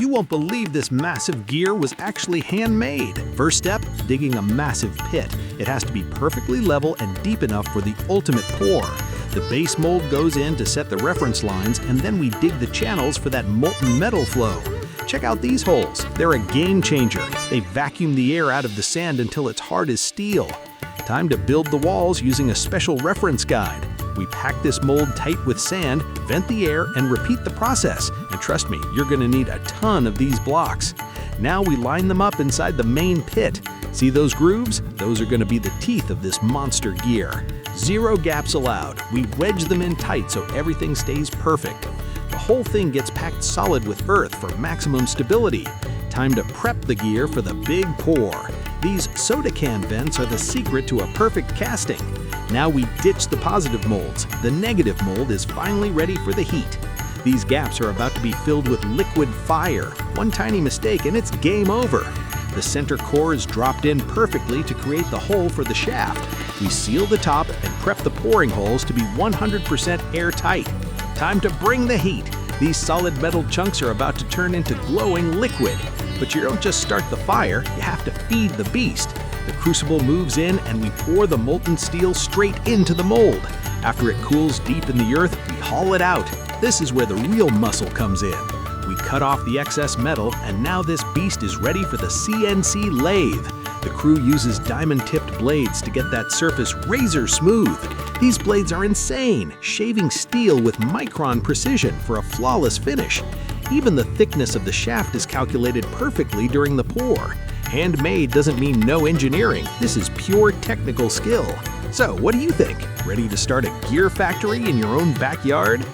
You won't believe this massive gear was actually handmade. First step, digging a massive pit. It has to be perfectly level and deep enough for the ultimate pour. The base mold goes in to set the reference lines, and then we dig the channels for that molten metal flow. Check out these holes. They're a game changer. They vacuum the air out of the sand until it's hard as steel. Time to build the walls using a special reference guide. We pack this mold tight with sand, vent the air, and repeat the process. And trust me, you're going to need a ton of these blocks. Now we line them up inside the main pit. See those grooves? Those are going to be the teeth of this monster gear. 0 gaps allowed. We wedge them in tight so everything stays perfect. The whole thing gets packed solid with earth for maximum stability. Time to prep the gear for the big pour. These soda can vents are the secret to a perfect casting. Now we ditch the positive molds. The negative mold is finally ready for the heat. These gaps are about to be filled with liquid fire. One tiny mistake and it's game over. The center core is dropped in perfectly to create the hole for the shaft. We seal the top and prep the pouring holes to be 100% airtight. Time to bring the heat. These solid metal chunks are about to turn into glowing liquid. But you don't just start the fire, you have to feed the beast. The crucible moves in and we pour the molten steel straight into the mold. After it cools deep in the earth, we haul it out. This is where the real muscle comes in. We cut off the excess metal, and now this beast is ready for the CNC lathe. The crew uses diamond-tipped blades to get that surface razor smooth. These blades are insane, shaving steel with micron precision for a flawless finish. Even the thickness of the shaft is calculated perfectly during the pour. Handmade doesn't mean no engineering. This is pure technical skill. So, what do you think? Ready to start a gear factory in your own backyard?